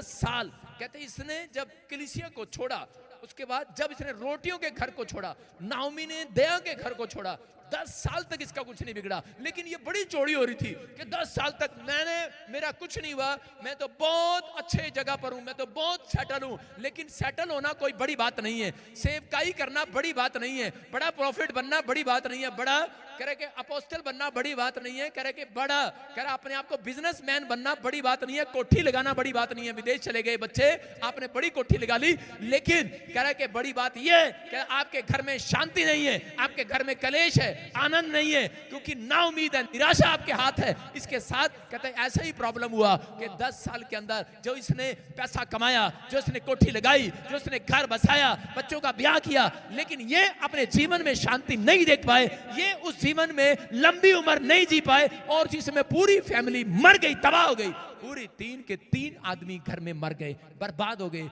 10 साल कहते इसने जब कलीसिया को छोड़ा, उसके बाद जब इसने रोटियों के घर को छोड़ा, नाओमी ने दया के घर को छोड़ा, 10 साल तक इसका कुछ नहीं बिगड़ा। लेकिन ये बड़ी चौड़ी हो रही थी कि 10 साल तक मेरा कुछ नहीं हुआ, मैं तो बहुत अच्छे जगह पर हूं, मैं तो बहुत सेटल हूं। लेकिन सेटल होना कोई बड़ी बात नहीं है, सेवकाई करना बड़ी बात नहीं है, बड़ा प्रॉफिट बनना बड़ी बात नहीं है, बड़ा कह रहे कि अपोस्टल बनना बड़ी बात नहीं है, कह रहे कि बड़ा कह रहे अपने आप को बिजनेसमैन बनना बड़ी बात नहीं है, कोठी लगाना बड़ी बात नहीं है। विदेश चले गए बच्चे, आपने बड़ी कोठी लगा ली, लेकिन कह रहे कि बड़ी बात यह कि आपके घर में शांति नहीं है, आपके घर में कलेश है, आनंद नहीं है, क्योंकि ना उम्मीद है, निराशा आपके हाथ है। इसके साथ कहते हैं ऐसा ही प्रॉब्लम हुआ कि 10 साल के अंदर जो इसने पैसा कमाया, जो इसने कोठी लगाई, जो इसने घर बसाया, बच्चों का ब्याह किया, लेकिन ये अपने जीवन में शांति नहीं देख पाए, ये उस जीवन में लंबी उम्र नहीं जी पाए, और जिसमें पूरी फैमिली मर गई, तबाह हो गई। पूरी 3 के 3 आदमी घर में मर गए, बर्बाद हो गए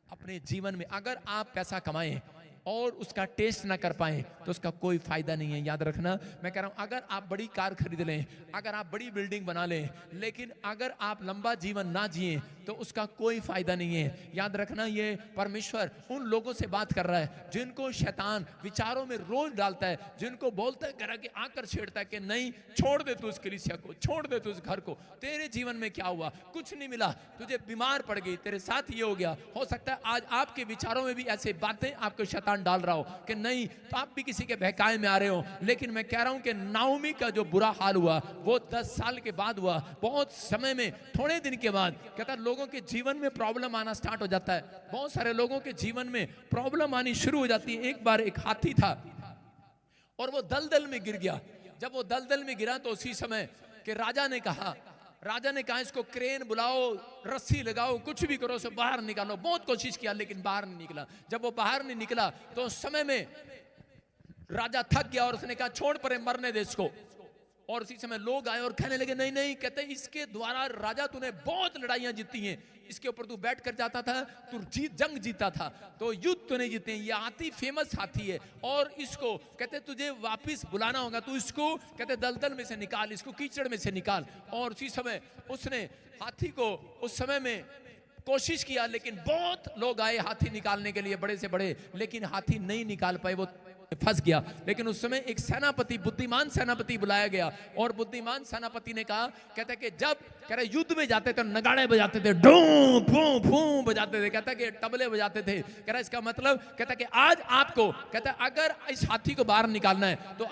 अपने जीवन में। अगर आप पैसा कमाएं और उसका टेस्ट ना कर पाए तो उसका कोई फायदा नहीं है। याद रखना, मैं कह रहा हूं, अगर आप बड़ी कार खरीद लें, अगर आप बड़ी बिल्डिंग बना लें, लेकिन अगर आप लंबा जीवन ना जिए तो उसका कोई फायदा नहीं है। याद रखना, ये परमेश्वर उन लोगों से बात कर रहा है जिनको शैतान विचारों में रोज डालता है, जिनको बोलता है, कह कि आकर छेड़ता है कि नहीं, छोड़ दे तू उस कलीसिया को, छोड़ दे तू उस घर को, तेरे जीवन में क्या हुआ, कुछ नहीं मिला, तुझे बीमार पड़ गई, तेरे साथ ये हो गया। हो सकता है आज आपके विचारों में भी ऐसे बातें आपको शैतान डाल रहा हो कि नहीं, तो आप भी किसी के बहकावे में आ रहे हो। लेकिन मैं कह रहा हूं कि नाओमी का जो बुरा हाल हुआ वो 10 साल के बाद हुआ। बहुत समय में, थोड़े दिन के बाद कहता लोगों के जीवन में प्रॉब्लम आना स्टार्ट हो जाता है। बहुत सारे लोगों के जीवन में प्रॉब्लम आनी शुरू हो जाती है। एक बार एक हाथी था और वो दलदल में गिर गया। जब वो दलदल में गिरा तो उसी समय कि राजा ने कहा इसको क्रेन बुलाओ, रस्सी लगाओ, कुछ भी करो, उसे बाहर निकालो। बहुत कोशिश किया लेकिन बाहर नहीं निकला। जब वो बाहर नहीं निकला तो उस समय में राजा थक गया और उसने कहा छोड़ परे, मरने दे इसको। और उसी समय लोग आए और कहने लगे नहीं नहीं, कहते इसके द्वारा राजा तूने बहुत लड़ाइयां जीती हैं, इसके ऊपर तू बैठ कर जाता था, तू जंग जीता था, तो युद्ध तूने जीते। ये हाथी फेमस हाथी है और इसको कहते तुझे वापस बुलाना होगा, तू इसको कहते दलदल में से निकाल, इसको कीचड़ में से निकाल। और उसी समय उसने हाथी को उस समय में कोशिश किया, लेकिन बहुत लोग आए हाथी निकालने के लिए, बड़े से बड़े, लेकिन हाथी नहीं निकाल पाए, वो फंस गया। लेकिन उस समय एक सेनापति, बुद्धिमान सेनापति बुलाया गया और बुद्धिमान सेनापति ने कहा, कहता कि जब कह रहे युद्ध में जाते थे नगाड़े बजाते थे, डूं फू फू बजाते थे, कहता कि तबले बजाते थे। कह रहा इसका मतलब कहता कि आज आपको कहता अगर इस हाथी को बाहर निकालना है तो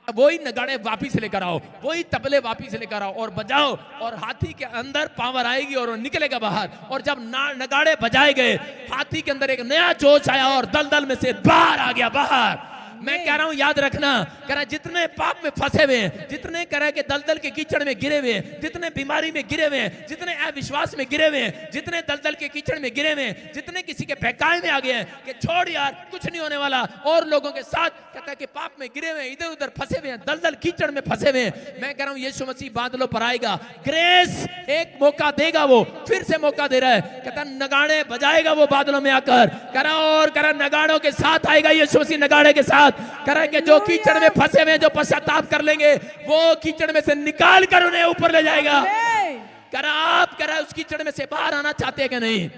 वही नगाड़े वापिस लेकर आओ, वही तबले वापिस लेकर आओ और बजाओ, और हाथी के अंदर पावर आएगी और वो निकलेगा बाहर। और जब नगाड़े बजाए गए, हाथी के अंदर एक नया जोश आया और दलदल में से बाहर आ गया, बाहर। मैं कह रहा हूं याद रखना, कह रहा जितने पाप में फंसे हुए हैं, जितने कह रहा है कि दलदल के कीचड़ में गिरे हुए हैं, जितने बीमारी में गिरे हुए हैं, जितने अविश्वास में गिरे हुए हैं, जितने दलदल के कीचड़ में गिरे हुए हैं, जितने किसी के बहकावे में आ गए हैं कि छोड़ यार कुछ नहीं होने वाला, और लोगों के साथ कहता है कि पाप में गिरे हुए हैं, इधर उधर फंसे हुए हैं, दलदल कीचड़ में फंसे हुए हैं, मैं कह रहा हूं यीशु मसीह बादलों पर आएगा, ग्रेस एक मौका देगा, वो फिर से मौका दे रहा है। कहता नगाड़े बजाएगा वो बादलों में आकर, कह रहा और कह रहा नगाड़ों के साथ आएगा यीशु मसीह, नगाड़े के साथ करें कि जो कीचड़ में फंसे हुए जो पश्चाताप कर लेंगे वो कीचड़ में से निकाल कर उन्हें ऊपर ले जाएगा। आप कह रहा उस कीचड़ में से बाहर आना चाहते हैं कि नहीं?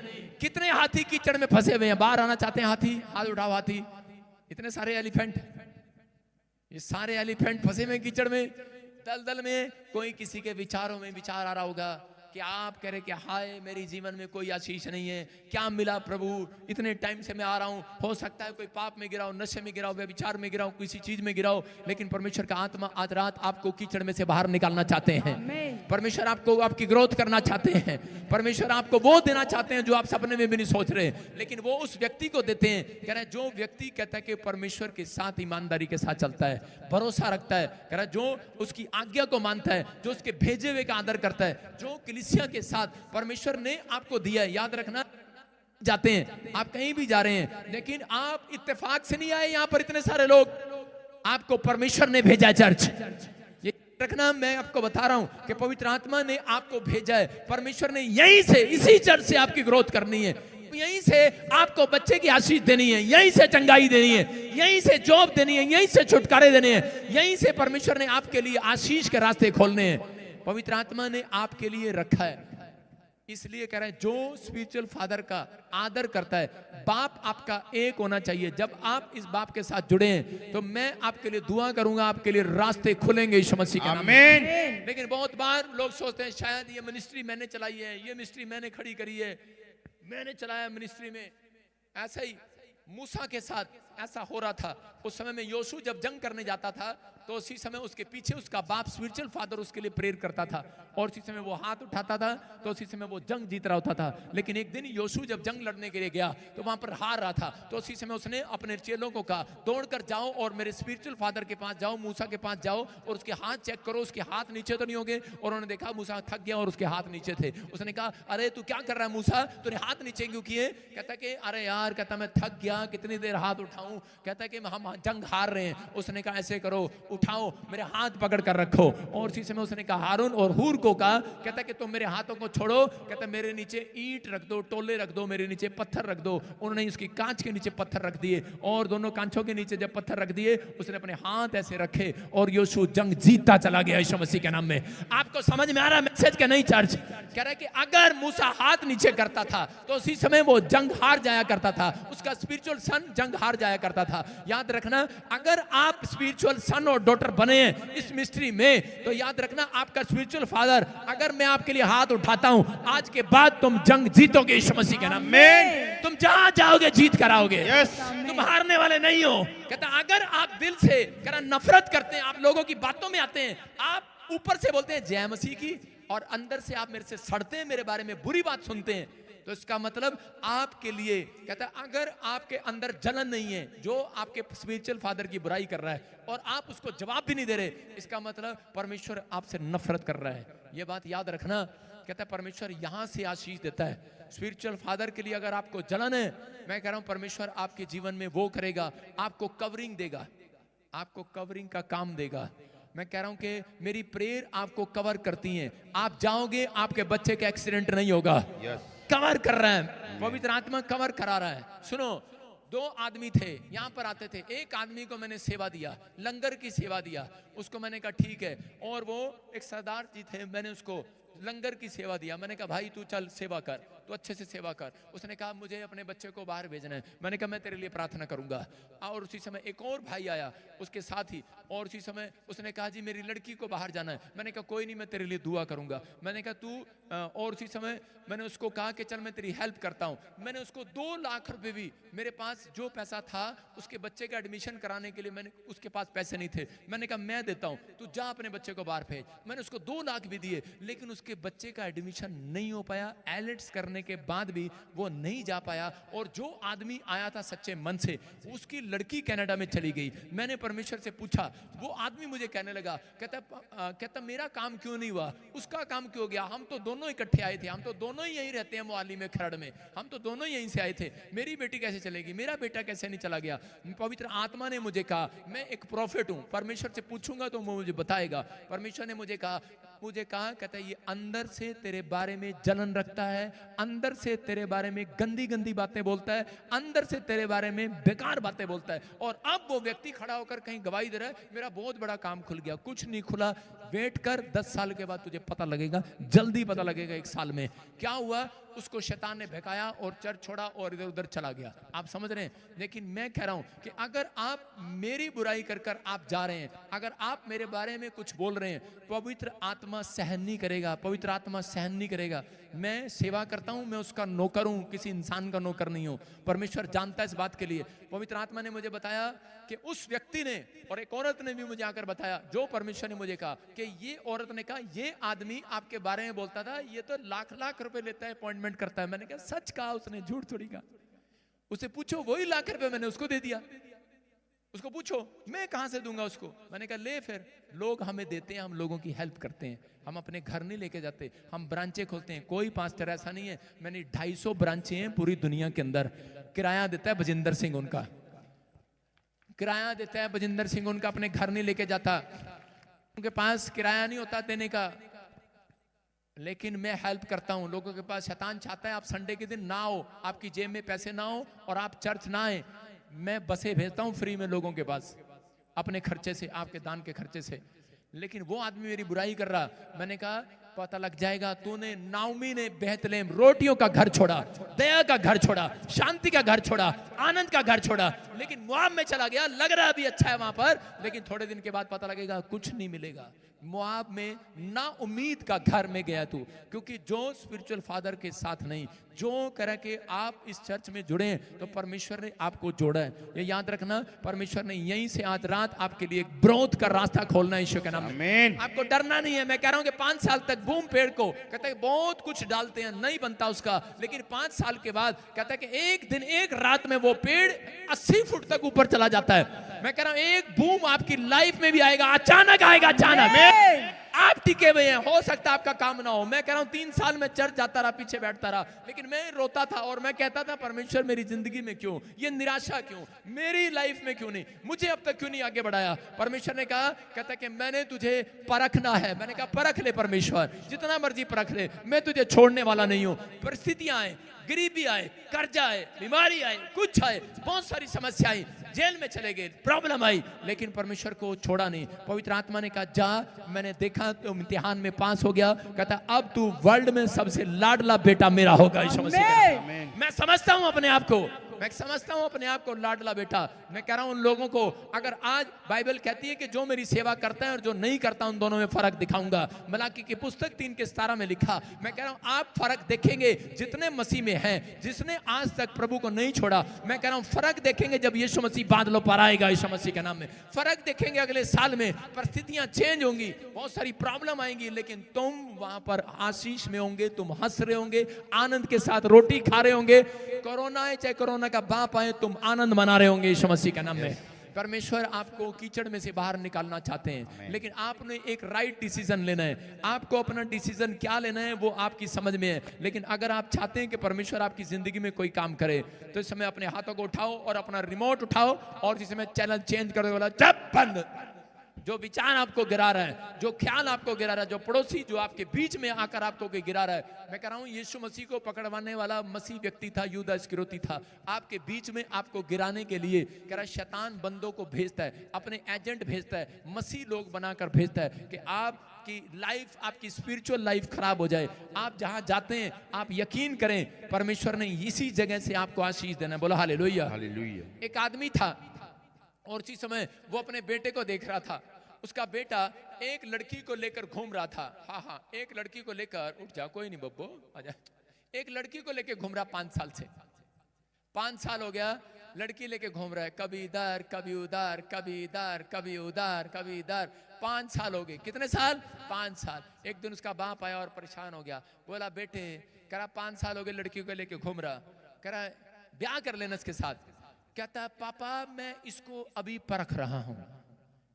कितने हाथी कीचड़ में फंसे हुए हैं, बाहर आना चाहते हैं? हाथी हाथ उठाओ, हाथी। इतने सारे एलिफेंट, ये सारे एलिफेंट फंसे हुए कीचड़ में, दलदल में। कोई किसी के विचारों में विचार आ रहा होगा कि आप कह रहे कि हाय मेरी जीवन में कोई आशीष नहीं है, क्या मिला प्रभु, इतने टाइम से मैं आ रहा हूं, हो सकता है कोई पाप में गिरा हो, नशे में गिरा हो, व्यभिचार में गिरा हो, किसी चीज में गिरा हो, लेकिन परमेश्वर का आत्मा आज रात आपको कीचड़ में से बाहर निकालना चाहते हैं। परमेश्वर आपको आपकी ग्रोथ करना चाहते हैं, परमेश्वर आपको वो देना चाहते हैं जो आप सपने में भी नहीं सोच रहे, लेकिन वो उस व्यक्ति को देते हैं। कह रहे जो व्यक्ति कहता है कि परमेश्वर के साथ ईमानदारी के साथ चलता है, भरोसा रखता है, कह रहा जो उसकी आज्ञा को मानता है, जो उसके भेजे हुए का आदर करता है, जो कलीसिया के साथ परमेश्वर ने आपको दिया है। याद रखना, जाते हैं आप कहीं भी जा रहे हैं, लेकिन आप इत्तेफाक से नहीं आए यहाँ पर, इतने सारे लोग, आपको परमेश्वर ने भेजा है चर्च। ये रखना, मैं आपको बता रहा हूं कि पवित्र आत्मा ने आपको भेजा है, परमेश्वर ने यहीं से, इसी चर्च से आपकी ग्रोथ करनी है, यहीं से आपको बच्चे की आशीष देनी है, यहीं से चंगाई देनी है, यहीं से जॉब देनी है, यहीं से छुटकारे देने हैं, यहीं से परमेश्वर ने आपके लिए आशीष के रास्ते खोलने हैं। पवित्र आत्मा ने आपके लिए रखा है। इसलिए कह रहे हैं जो स्पिरिचुअल फादर का आदर करता है, बाप आपका एक होना चाहिए। जब आप इस बाप के साथ जुड़े हैं तो मैं आपके लिए दुआ करूंगा, आपके लिए रास्ते खुलेंगे यीशु मसीह के नाम में। लेकिन बहुत बार लोग सोचते हैं शायद ये मिनिस्ट्री मैंने चलाई है, ये मिनिस्ट्री मैंने खड़ी करी है, मैंने चलाया मिनिस्ट्री में। ऐसा ही मूसा के साथ ऐसा हो रहा था। उस समय में योशू जब जंग करने जाता था तो उसी समय उसके पीछे उसका बाप स्पिरिचुअल फादर उसके लिए प्रेयर करता था, और उसी समय वो हाथ उठाता था तो उसी समय वो जंग जीत रहा होता था। लेकिन एक दिन योशू जब जंग लड़ने के लिए गया तो वहां पर हार रहा था, तो उसी समय उसने अपने चेलों को कहा दौड़कर जाओ और मेरे स्पिरिचुअल फादर के पास जाओ, मूसा के पास जाओ और उसके हाथ चेक करो, उसके हाथ नीचे तो नहीं होंगे। और उन्होंने देखा मूसा थक गया और उसके हाथ नीचे थे। उसने कहा अरे तू क्या कर रहा है मूसा, तूने हाथ नीचे क्यों किए? कहता कि अरे यार, कहता मैं थक गया, कितनी देर हाथ उठाऊं, कहता कि हम जंग हार रहे हैं। उसने कहा ऐसे करो, उठाओ, मेरे हाथ पकड़ कर रखो। और उसी समय उसने कहा हारून और हूर को कहा, कहता कि तुम मेरे हाथों को छोड़ो, कहता मेरे नीचे ईंट रख दो, टोले रख दो, मेरे नीचे पत्थर रख दो। उन्होंने उसकी कांच के नीचे पत्थर रख दिए, और दोनों कांचों के नीचे जब पत्थर रख दिए उसने अपने हाथ ऐसे रखे और योशू जंग जीतता चला गया यीशु मसीह के नाम में। आपको समझ में आ रहा है मैसेज के? नहीं चर्च कह रहा है कि अगर मूसा हाथ नीचे करता था तो उसी समय वो जंग हार जाया करता था, उसका स्पिरिचुअल सन जंग हार जाया करता था। याद रखना, अगर आप स्पिरिचुअल सन और डॉटर बने हैं इस मिस्ट्री में तो याद रखना आपका स्पिरिचुअल फादर, अगर मैं आपके लिए हाथ उठाता हूं, आज के बाद तुम जंग जीतोगे यीशु मसीह के नाम में। तुम जहां जाओगे जीत कराओगे, तुम हारने वाले नहीं हो। कहता अगर आप दिल से नफरत करते हैं, आप लोगों की बातों में आते हैं, आप ऊपर से बोलते हैं जय मसीह की और अंदर से आप मेरे से सड़ते हैं, मेरे बारे में बुरी बात सुनते हैं, तो इसका मतलब आपके लिए, कहता है अगर आपके अंदर जलन नहीं है जो आपके स्पिरिचुअल फादर की बुराई कर रहा है और आप उसको जवाब भी नहीं दे रहे, इसका मतलब परमेश्वर आपसे नफरत कर रहा है। यह बात याद रखना। कहता है परमेश्वर यहां से आशीष देता है। स्पिरिचुअल फादर के लिए अगर आपको जलन है, मैं कह रहा हूं परमेश्वर आपके जीवन में वो करेगा, आपको कवरिंग देगा, आपको कवरिंग का काम देगा। मैं कह रहा हूं कि मेरी प्रेयर आपको कवर करती है। आप जाओगे, आपके बच्चे का एक्सीडेंट नहीं होगा। कवर कर रहा है, पवित्र आत्मा कवर करा रहा है। सुनो, दो आदमी थे, यहां पर आते थे। एक आदमी को मैंने सेवा दिया, लंगर की सेवा दिया, उसको मैंने कहा ठीक है। और वो एक सरदार जी थे, मैंने उसको लंगर की सेवा दिया। मैंने कहा भाई तू चल सेवा कर, तो अच्छे से सेवा कर। उसने कहा मुझे अपने बच्चे को बाहर भेजना है। मैंने कहा मैं तेरे लिए प्रार्थना करूंगा। और उसी समय एक और भाई आया उसके साथ ही, और उसी समय उसने कहा जी मेरी लड़की को बाहर जाना है। मैंने कहा कोई नहीं, मैं तेरे लिए दुआ करूंगा। मैंने कहा तू, और उसी समय मैंने उसको कहा कि चल मैं तेरी हेल्प करता हूं। मैंने उसको 2 लाख रुपए भी, मेरे पास जो पैसा था उसके बच्चे का एडमिशन कराने के लिए, मैंने उसके पास पैसे नहीं थे, मैंने कहा मैं देता हूं, तू जा अपने बच्चे को बाहर भेज। मैंने उसको 2 लाख भी दिए, लेकिन उसके बच्चे का एडमिशन नहीं हो पाया। एलिट्स करने के बाद भी वो नहीं जा पाया। और जो आदमी आया था सच्चे मन से, उसकी लड़की कनाडा में चली गई। मैंने परमेश्वर से पूछा, वो आदमी मुझे कहने लगा, कहता मेरा काम क्यों नहीं हुआ, उसका काम क्यों हो गया? हम तो दोनों इकट्ठे आए थे, हम तो दोनों ही यहीं रहते हैं मोहाली में, खरड़ में, हम तो दोनों ही यहीं से आए थे। मेरी बेटी कैसे चलेगी, मेरा बेटा कैसे नहीं चला गया? पवित्र आत्मा ने मुझे कहा, मैं एक प्रॉफिट हूं, परमेश्वर से पूछूंगा तो वो मुझे बताएगा। परमेश्वर ने मुझे कहा, कहता है ये अंदर से तेरे बारे में जलन रखता है, अंदर से तेरे बारे में गंदी गंदी बातें बोलता है, अंदर से तेरे बारे में बेकार बातें बोलता है। और अब वो व्यक्ति खड़ा होकर कहीं गवाही दे रहा है, मेरा बहुत बड़ा काम खुल गया। कुछ नहीं खुला, वेट कर, 10 साल के बाद तुझे पता लगेगा, जल्दी पता लगेगा, 1 साल में। क्या हुआ? उसको शैतान ने बहकाया और चर्च छोड़ा और इधर उधर चला गया। आप समझ रहे हैं? लेकिन मैं कह रहा हूं कि अगर आप मेरी बुराई कर कर आप जा रहे हैं, अगर आप मेरे बारे में कुछ बोल रहे हैं, पवित्र आत्मा सहन नहीं करेगा, पवित्र आत्मा सहन नहीं करेगा। मैं सेवा करता हूं, मैं उसका नौकर हूं, किसी इंसान का नौकर नहीं हूं। परमेश्वर जानता है इस बात के लिए। पवित्र आत्मा ने मुझे बताया कि उस व्यक्ति ने और एक औरत ने भी मुझे आकर बताया, जो परमेश्वर ने मुझे कहा कि ये औरत ने कहा ये आदमी आपके बारे में बोलता था, ये तो लाख लाख रुपए लेता है, अपॉइंटमेंट करता है। मैंने कहा सच कहा उसने, झूठ थोड़ी कहा। उसे पूछो, वही लाख रुपए मैंने उसको दे दिया। उसको पूछो मैं कहां से दूंगा उसको। मैंने कहा ले, फिर लोग हमें देते हैं, हम लोगों की हेल्प करते हैं, हम अपने घर नहीं लेके जाते, हम ब्रांचें खोलते हैं। कोई पास्टर ऐसा नहीं है, मैंने 250 ब्रांचें हैं पूरी दुनिया के अंदर। किराया देता है बजिंदर सिंह, उनका किराया देता है बजिंदर सिंह, उनका अपने घर नहीं लेके जाता, उनके पास किराया नहीं होता देने का। लेकिन मैं हेल्प करता हूं लोगों के पास। शैतान चाहता है आप संडे के दिन ना हो, आपकी जेब में पैसे ना हो और आप चर्च ना आए। मैं बसें भेजता हूं फ्री में लोगों के पास, अपने खर्चे से, आपके दान के खर्चे से। लेकिन वो आदमी मेरी बुराई कर रहा। मैंने कहा पता लग जाएगा तूने, नाओमी ने बेथलेहम रोटियों का घर छोड़ा, दया का घर छोड़ा, शांति का घर छोड़ा, आनंद का घर छोड़ा, लेकिन मोआब में चला गया। लग रहा अभी अच्छा है वहां पर, लेकिन थोड़े दिन के बाद पता लगेगा कुछ नहीं मिलेगा। मोआब में ना उम्मीद का घर में गया तू, क्योंकि जो स्पिरिचुअल फादर के साथ नहीं, जो कह के आप इस चर्च में जुड़े हैं तो परमेश्वर ने आपको जोड़ा है। ये याद रखना, परमेश्वर ने यहीं से आज रात आपके लिए एक ब्रोथ का रास्ता खोलना है ईश्वर के नाम में। आपको डरना नहीं है। मैं कह रहा हूं कि 5 साल तक बूम पेड़ को कहता है बहुत कुछ डालते हैं, नहीं बनता उसका, लेकिन 5 साल के बाद कहता है कि एक दिन एक रात में वो पेड़ 80 फुट तक ऊपर चला जाता है। मैं कह रहा हूं एक बूम आपकी लाइफ में भी आएगा, अचानक आएगा, अचानक। आप टिके हुए हैं, हो सकता है आपका काम ना हो। मैं कह रहा हूं 3 साल में चर्च जाता रहा, पीछे बैठता रहा, लेकिन मैं रोता था और मैं कहता था परमेश्वर मेरी जिंदगी में क्यों ये निराशा, क्यों मेरी लाइफ में क्यों नहीं, मुझे अब तक क्यों नहीं आगे बढ़ाया। परमेश्वर ने कहा, कहता कि मैंने तुझे परखना है। मैंने कहा परख ले परमेश्वर, जितना मर्जी परख ले, मैं तुझे छोड़ने वाला नहीं हूं। परिस्थितियां आए, गरीबी आए, कर्जा आए, बीमारी आए, कुछ आए, बहुत सारी समस्याएं, जेल में चले गए, प्रॉब्लम आई, लेकिन परमेश्वर को छोड़ा नहीं। पवित्र आत्मा ने कहा जा, मैंने देखा तो इम्तिहान में पास हो गया। कहता अब तू वर्ल्ड में सबसे लाडला बेटा मेरा होगा। मैं समझता हूं अपने आप को, मैं समझता हूं अपने आप को लाडला बेटा। मैं कह रहा हूं उन लोगों को, अगर आज बाइबल कहती है कि जो मेरी सेवा करता है और जो नहीं करता उन दोनों में फर्क दिखाऊंगा। मलाकी की पुस्तक 3:17 में लिखा। मैं कह रहा हूं आप फर्क देखेंगे जितने मसीह में हैं, जिसने आज तक प्रभु को नहीं छोड़ा। मैं कह रहा हूं फर्क देखेंगे जब यीशु मसीह बादलों पर आएगा, यीशु मसीह के नाम में फर्क देखेंगे। अगले साल में परिस्थितियां चेंज होंगी, बहुत सारी प्रॉब्लम आएंगी, लेकिन तुम वहां पर आशीष में होंगे, तुम हंस रहे होंगे, आनंद के साथ रोटी खा रहे होंगे। कोरोना है चाहे कोरोना का बाप आए, तुम आनंद मना रहे होंगे यीशु मसीह के नाम में। परमेश्वर आपको कीचड़ में से बाहर निकालना चाहते हैं, लेकिन आपने एक राइट डिसीजन लेना है। आपको अपना डिसीजन क्या लेना है वो आपकी समझ में है, लेकिन अगर आप चाहते हैं कि परमेश्वर आपकी जिंदगी में कोई काम करे तो इस समय अपने हाथों को उठाओ और अपना रिमोट उठाओ और जिस समय चैनल चेंज कर वाला जब बंद, जो विचार आपको गिरा रहा है, जो ख्याल आपको गिरा रहा है, जो पड़ोसी जो आपके बीच में आकर आपको कोई गिरा रहा है। मैं कह रहा हूं यीशु मसीह को पकड़वाने वाला मसीह व्यक्ति था, यूदा इस्करियोती था। आपके बीच में आपको गिराने के लिए कह रहा शैतान बंदों को भेजता है, अपने एजेंट भेजता है, मसीह लोग बनाकर भेजता है कि आपकी लाइफ, आपकी स्पिरिचुअल लाइफ खराब हो जाए। आप जहां जाते हैं आप यकीन करें परमेश्वर ने इसी जगह से आपको आशीष देना है। बोलो हालेलुया। एक आदमी था और उसी समय वो अपने बेटे को देख रहा था। उसका बेटा एक लड़की को लेकर घूम रहा था। हाँ, एक लड़की को लेकर, उठ जा कोई नहीं बब्बो आजा, एक लड़की को लेकर घूम रहा 5 साल से। 5 साल हो गया लड़की लेके घूम रहा है, कभी इधर कभी उधर, कभी इधर कभी उधर, कभी इधर। 5 साल हो गए। कितने साल? 5 साल। एक दिन उसका बाप आया और परेशान हो गया, बोला बेटे, कह रहा 5 साल हो गए लड़की को लेके घूम रहा, कह रहा ब्याह कर लेना इसके साथ। कहता पापा मैं इसको अभी परख रहा हूं।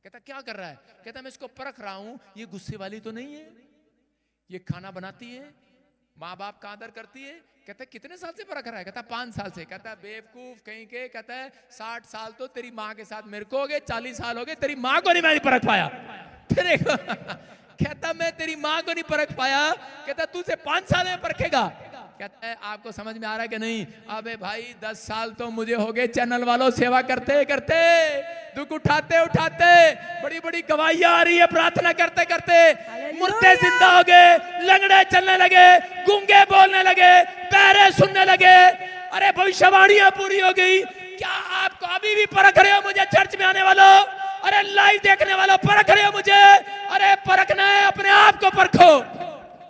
कहता क्या कर रहा है? कहता मैं इसको परख रहा हूं, ये गुस्से वाली तो नहीं है, ये खाना बनाती है, माँ बाप का आदर करती है। कहता कितने साल से परख रहा है? कहता 5 साल से। कहता बेवकूफ कहीं के, कहता है 60 साल तो तेरी माँ के साथ मेरे को हो गए, 40 साल हो गए तेरी माँ को नहीं मैं परख पाया। फिर कहता मैं तेरी माँ को नहीं परख पाया। कहता तू से 5 साल में परखेगा? कहता है आपको समझ में आ रहा है कि नहीं? अबे भाई 10 साल तो मुझे हो गए चैनल वालों सेवा करते करते, दुख उठाते उठाते, बड़ी बड़ी गवाहियां आ रही है, प्रार्थना करते करते मुर्दे जिंदा हो गए, लंगड़े चलने लगे, गूंगे बोलने लगे, पैरे सुनने लगे। अरे भविष्यवाणियां पूरी हो गई। क्या आपको अभी भी परख रहे हो मुझे चर्च में आने वालों? अरे लाइव देखने वालों परख रहे हो मुझे? अरे परखना है अपने आप को परखो,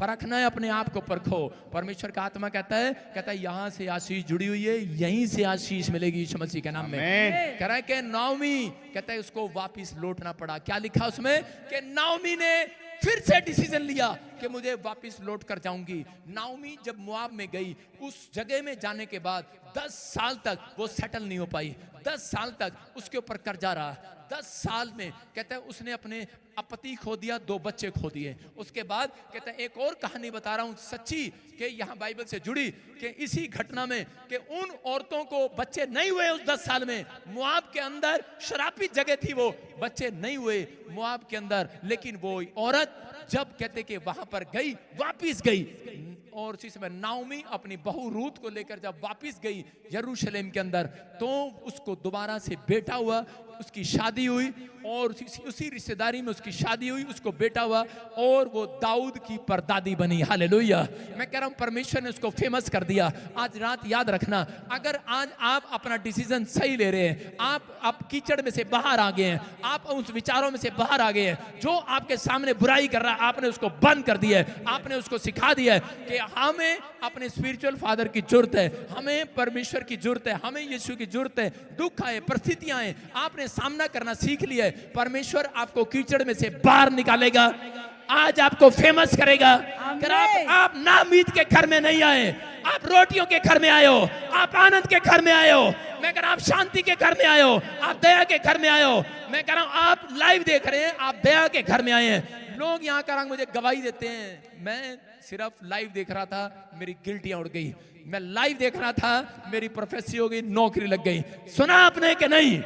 परखना है अपने आप को परखो। परमेश्वर का आत्मा कहता है यहां से आशीष जुड़ी हुई है, यहीं से आशीष मिलेगी यीशु मसीह के नाम में। कह रहा है कि नाओमी, कहता है उसको वापस लौटना पड़ा। क्या लिखा उसमें? कि नाओमी ने फिर से डिसीजन लिया कि मुझे वापस लौट कर जाऊंगी। नाओमी जब मोआब में गई, उस जगह में जाने के बाद 10 साल तक वो सेटल नहीं हो पाई। 10 साल तक उसके ऊपर कर्जा रहा। 10 साल में कहता है उसने अपने पति खो दिया, 2 बच्चे खो दिए। उसके बाद कहता है एक और कहानी बता रहा हूं सच्ची, कि यहाँ बाइबल से जुड़ी, कि इसी घटना में कि उन औरतों को बच्चे नहीं हुए उस 10 साल में। मोआब के अंदर शराबी जगह थी, वो बच्चे नहीं हुए मोआब के अंदर। लेकिन वो औरत जब कहते कि वहां पर गई, वापिस गई, और उसी समय नाओमी अपनी बहू रूत को लेकर जब वापस गई यरूशलेम के अंदर, तो उसको दोबारा से बेटा हुआ, उसकी शादी हुई और उसी रिश्तेदारी में उसकी शादी हुई, उसको बेटा हुआ और वो दाऊद की परदादी बनी। हालेलुया। मैं कह रहा हूं परमेश्वर ने उसको फेमस कर दिया। आज रात याद रखना, अगर आज आप अपना डिसीजन सही ले रहे हैं, आप कीचड़ में से बाहर आ गए हैं, आप उस विचारों में से बाहर आ गए हैं, जो आपके सामने बुराई कर रहा है आपने उसको बंद कर दिया है, आपने उसको सिखा दिया है कि हमें अपने स्पिरिचुअल फादर की जरूरत है, हमें परमेश्वर की जरूरत है, हमें यीशु की जरूरत है। दुख आए, परिस्थितियां आए, आपने सामना करना सीख लिया है, परमेश्वर आपको कीचड़ में से बाहर निकालेगा, आज आपको फेमस करेगा। अगर आप नामीद के घर में नहीं आए, आप रोटियों के घर में आए हो, आप आनंद के घर में आए हो, मैं कह रहा हूं आप शांति के घर में आए हो, आप दया के घर में आए हो, मैं कह रहा हूं आप लाइव देख रहे हैं, आप दया के घर में आए हैं। लोग यहाँ का मुझे गवाही देते हैं, मैं सिर्फ लाइव देख रहा था, मेरी गिल्टियां उड़ गई, मैं लाइव देख रहा था, मेरी प्रोफेसी हो गई, नौकरी लग गई। सुना आपने कि नहीं?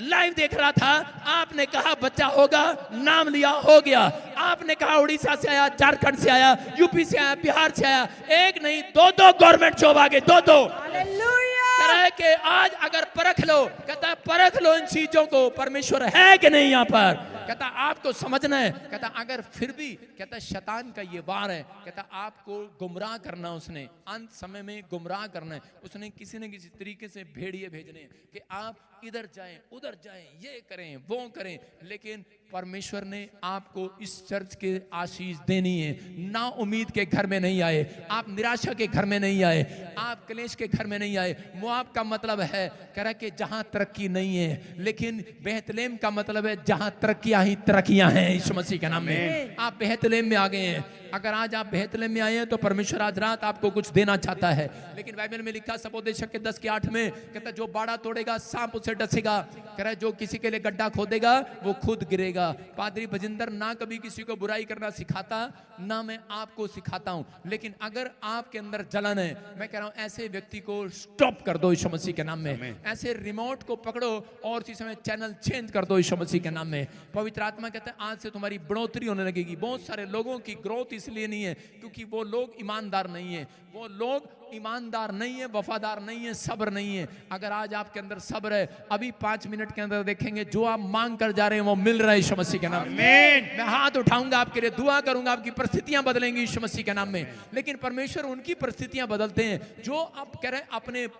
लाइव देख रहा था, आपने कहा बच्चा होगा, नाम लिया, हो गया। आपने कहा उड़ीसा से आया, झारखंड से आया, यूपी से आया, बिहार से आया, एक नहीं दो गवर्नमेंट जॉब आ गए, दो। कि आज अगर परख लो, कहता है परख लो इन चीजों को, परमेश्वर है कि नहीं यहाँ पर, कहता आपको समझना है। कहता अगर फिर भी, कहता शैतान का ये वार है, कहता आपको गुमराह करना, उसने अंत समय में गुमराह करना है, उसने किसी न किसी तरीके से भेड़िए भेजने हैं कि आप इधर जाएं, उधर जाएं, ये करें, वो करें। लेकिन परमेश्वर ने आपको इस चर्च के आशीष देनी है। ना उम्मीद के घर में नहीं आए, आप निराशा के घर में नहीं आए, आप क्लेश के घर में नहीं आए। मोआब का मतलब है कह रहा कि जहां तरक्की नहीं है, लेकिन बेहतलेम का मतलब है जहां तरक्कियां ही तरक्कियां हैं। यीशु मसीह के नाम में आप बेहतलेम में आ गए हैं। अगर आज आप बेहतलेम में आए हैं तो परमेश्वर आज रात आपको कुछ देना चाहता है। लेकिन बाइबल में लिखा सपोदेशक के 10:8 में कहता जो बाड़ा तोड़ेगा सांप उसे डसेगा, कह रहा है जो किसी के लिए गड्ढा खोदेगा वो खुद गिरेगा। पादरी भजिंदर ना कभी किसी को बुराई करना सिखाता, ना मैं आपको सिखाता हूं, लेकिन अगर आपके अंदर जलन है, मैं कह रहा हूं ऐसे व्यक्ति को स्टॉप कर दो यीशु मसीह के नाम में। ऐसे रिमोट को पकड़ो और इसी समय चैनल चेंज कर दो यीशु मसीह के नाम में। पवित्र आत्मा कहता है आज से तुम्हारी बढ़ोतरी होने लगेगी। बहुत सारे लोगों की ग्रोथ इसलिए नहीं है क्योंकि वो लोग ईमानदार नहीं है, वो लोग ईमानदार नहीं है, वफादार नहीं है, सब्र नहीं है। अगर आज आपके अंदर सब्र है, अभी 5 मिनट के अंदर देखेंगे जो आप मांग कर जा रहे हैं वो मिल रहा है यीशु मसीह के नाम में। मैं हाथ उठाऊंगा आपके लिए, दुआ करूंगा, आपकी परिस्थितियां बदलेंगी यीशु मसीह के नाम में। लेकिन परमेश्वर उनकी परिस्थितियां बदलते हैं जो आप कह रहे हैं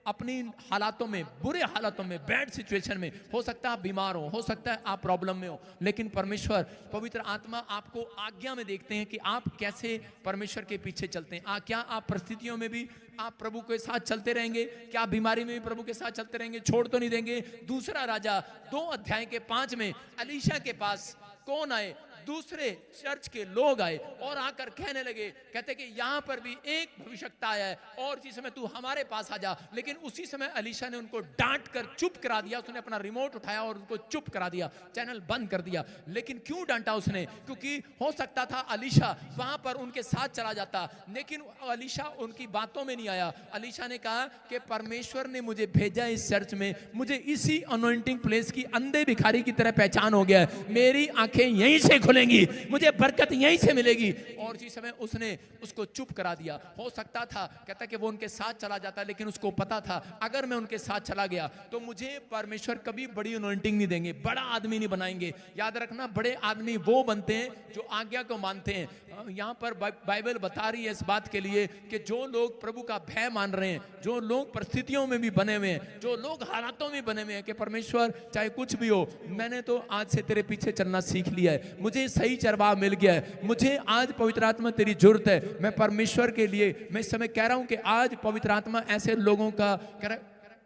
अपनी हालातों में, बुरे हालातों में, बैड सिचुएशन में। हो सकता है आप बीमार हो सकता है आप प्रॉब्लम में हो, लेकिन परमेश्वर पवित्र आत्मा आपको आज्ञा में देखते हैं कि आप कैसे परमेश्वर के पीछे चलते हैं। क्या आप परिस्थितियों में भी आप प्रभु के साथ चलते रहेंगे? क्या आप बीमारी में भी प्रभु के साथ चलते रहेंगे? छोड़ तो नहीं देंगे? दूसरा राजा 2:5 में एलीशा के पास कौन आए? दूसरे चर्च के लोग आए और आकर कहने लगे, कहते कि यहाँ पर भी एक भविष्यवक्ता आया है और इसी समय तू हमारे पास आ जा। लेकिन उसी समय एलीशा ने उनको डांट कर चुप करा दिया। उसने अपना रिमोट उठाया और उनको चुप करा दिया, चैनल बंद कर दिया। लेकिन क्यों डांटा उसने? क्योंकि हो सकता था एलीशा वहां पर उनके साथ चला जाता, लेकिन एलीशा उनकी बातों में नहीं आया। एलीशा ने कहा कि परमेश्वर ने मुझे भेजा इस चर्च में, मुझे इसी अनॉइंटिंग प्लेस की अंधे भिखारी की तरह पहचान हो गया है। मेरी आंखें यहीं से खुलेंगी, मुझे बरकत यहीं से मिलेगी। और इसी समय उसने उसको चुप करा दिया। हो सकता था कहता कि वो उनके साथ चला जाता, लेकिन उसको पता था अगर मैं उनके साथ चला गया तो मुझे परमेश्वर कभी बड़ी अनॉइंटिंग नहीं देंगे, बड़ा आदमी नहीं बनाएंगे। याद रखना, बड़े आदमी वो बनते हैं जो आज्ञा को मानते हैं। यहाँ पर बाइबल बता रही है इस बात के लिए कि जो लोग प्रभु का भय मान रहे हैं, जो लोग परिस्थितियों में भी बने हुए हैं, जो लोग हालातों में बने हुए हैं कि परमेश्वर चाहे कुछ भी हो, मैंने तो आज से तेरे पीछे चलना सीख लिया है, मुझे सही चरवाह मिल गया है, मुझे आज पवित्र आत्मा तेरी जरूरत है। मैं परमेश्वर के लिए मैं इस समय कह रहा हूं कि आज पवित्र आत्मा ऐसे लोगों का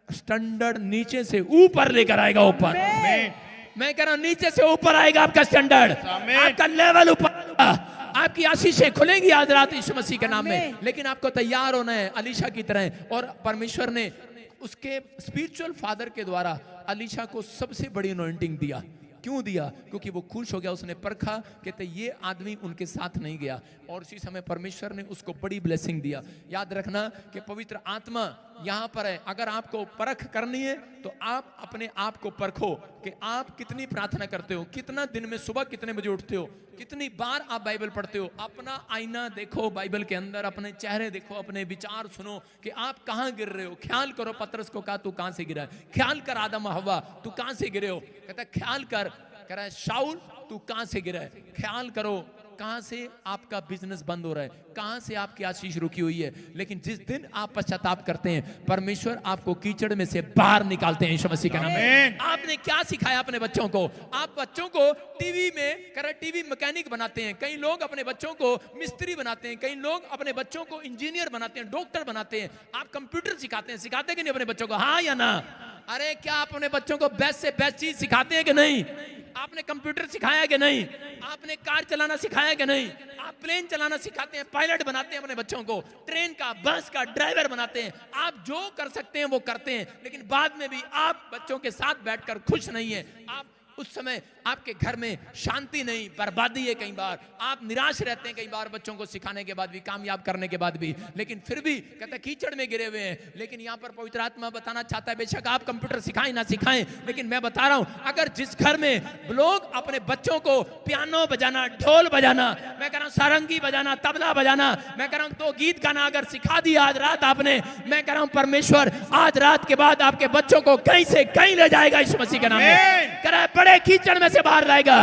स्टैंडर्ड नीचे से ऊपर लेकर आएगा। ऊपर मैं कह रहा हूं नीचे से ऊपर आएगा आपका स्टैंडर्ड, आपका लेवल ऊपर, आपकी आशीषें खुलेंगी आज रात यीशु मसीह के नाम में। लेकिन आपको तैयार होना है एलीशा की तरह। और परमेश्वर ने उसके स्पिरिचुअल फादर के द्वारा एलीशा को सबसे बड़ी अनॉइंटिंग दिया। क्यों दिया? क्योंकि वो खुश हो गया, उसने परखा, कहते ये आदमी उनके साथ नहीं गया और उसी समय परमेश्वर ने उसको बड़ी ब्लेसिंग दिया। याद रखना कि पवित्र आत्मा यहाँ पर है, अगर आपको परख करनी है तो आप अपने आप को परखो कि आप कितनी प्रार्थना करते हो, कितना दिन में सुबह कितने बजे उठते हो, कितनी बार आप बाइबल पढ़ते हो। अपना आईना देखो बाइबल के अंदर, अपने चेहरे देखो, अपने विचार सुनो कि आप कहाँ गिर रहे हो। ख्याल करो, पतरस को कहा तू कहाँ से गिरा है, ख्याल कर आदम हव्वा तू कहाँ से गिरे हो। कहता ख्याल कर, कह रहा है शाऊल तू कहाँ से गिरा है, ख्याल करो कहां से आपका बिजनेस बंद हो रहा है, कहां से आपकी आशीष रुकी हुई है। लेकिन जिस दिन आप पश्चाताप करते हैं, परमेश्वर आपको कीचड़ में से बाहर निकालते हैं यीशु मसीह के नाम में। आपने क्या सिखाया अपने बच्चों को? आप बच्चों को टीवी में टीवी मैकेनिक बनाते हैं, कई लोग अपने बच्चों को मिस्त्री बनाते हैं, कई लोग अपने बच्चों को इंजीनियर बनाते हैं, डॉक्टर बनाते हैं। आप कंप्यूटर सिखाते कि नहीं अपने बच्चों को, हाँ या ना? अरे क्या आप अपने बच्चों को बेस्ट से बेस्ट चीज सिखाते हैं कि नहीं? आपने कंप्यूटर सिखाया कि नहीं? आपने कार चलाना सिखाया कि नहीं? आप प्लेन चलाना सिखाते हैं, पायलट बनाते हैं अपने बच्चों को, ट्रेन का बस का ड्राइवर बनाते हैं। आप जो कर सकते हैं वो करते हैं, लेकिन बाद में भी आप बच्चों के साथ बैठकर खुश नहीं है। आप उस समय आपके घर में शांति नहीं, बर्बादी है। कई बार आप निराश रहते हैं, कई बार बच्चों को सिखाने के बाद भी, कामयाब करने के बाद भी, लेकिन फिर भी कहते कीचड़ में गिरे हुए हैं। लेकिन यहाँ पर पवित्र आत्मा बताना चाहता है, बेशक आप कंप्यूटर सिखाएं ना सिखाएं, लेकिन मैं बता रहा हूं, अगर जिस घर में लोग अपने बच्चों को पियानो बजाना, ढोल बजाना, मैं कह रहा हूं सारंगी बजाना, तबला बजाना, मैं कह रहा हूं तो गीत गाना अगर सिखा दिया आज रात आपने, मैं कह रहा हूं परमेश्वर आज रात के बाद आपके बच्चों को कहीं से कहीं ले जाएगा यीशु मसीह के नाम में। कह रहा है बड़े कीचड़ में से बाहर लाएगा।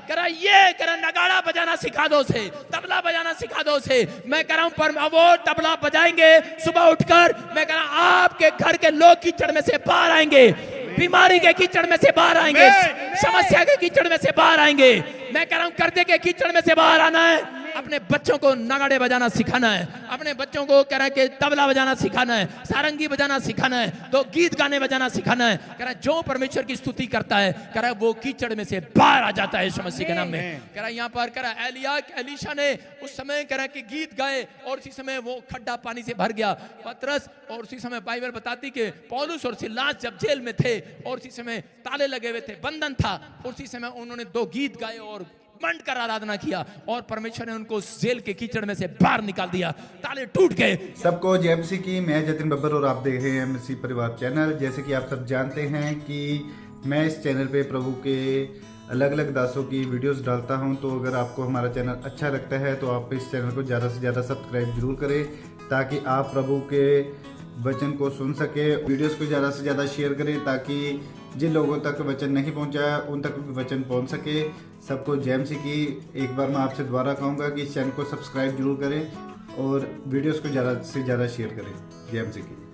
कह रहा ये कह रहा नगाड़ा बजाना सिखा दो उसे, तबला बजाना सिखा दो उसे। मैं कह रहा हूं पर वो तबला बजाएंगे सुबह उठकर, मैं कह रहा हूं आपके घर के लोग कीचड़ में से बाहर आएंगे, बीमारी के कीचड़ में से बाहर आएंगे, समस्या के कीचड़ में से बाहर आएंगे। मैं कह रहा हूं कर्जे के कीचड़ में से बाहर आना है। अपने बच्चों को नगाड़े बजाना सिखाना है, अपने बच्चों को कह रहा है कि तबला बजाना सिखाना है, सारंगी बजाना सिखाना है, तो गीत गाने बजाना सिखाना है। कह रहा है जो परमेश्वर की स्तुति करता है, कह रहा है वो कीचड़ में से बाहर आ जाता है यीशु मसीह के नाम में। कह रहा है यहाँ पर कह रहा है एलीशा ने उस समय कह रहा है कि गीत गाए और उसी समय वो खड्डा पानी से भर गया। पतरस और उसी समय बाइबल बताती कि पौलुस और सिलास जब जेल में थे और उसी समय ताले लगे हुए थे, बंधन था, उसी समय उन्होंने 2 गीत गाए और मंड कर आराधना किया और परमेश्वर ने उनको जेल के कीचड़ में से बाहर निकाल दिया, ताले टूट गए। सबको जय मसीह की। मैं जतिन बब्बर और आप देख रहे हैं मसीह परिवार चैनल। जैसे कि आप सब जानते हैं कि मैं इस चैनल पे प्रभु के अलग अलग दासों की वीडियोस डालता हूं, तो अगर आपको हमारा चैनल अच्छा लगता है तो आप इस चैनल को ज़्यादा से ज़्यादा सब्सक्राइब जरूर करें, ताकि आप प्रभु के वचन को सुन सके। वीडियोस को ज़्यादा से ज़्यादा शेयर करें ताकि जिन लोगों तक वचन नहीं पहुंचा उन तक भी वचन पहुंच सके। सबको जय मसीह की। एक बार मैं आपसे दोबारा कहूँगा कि इस चैनल को सब्सक्राइब जरूर करें और वीडियोस को ज़्यादा से ज़्यादा शेयर करें। जय मसीह की।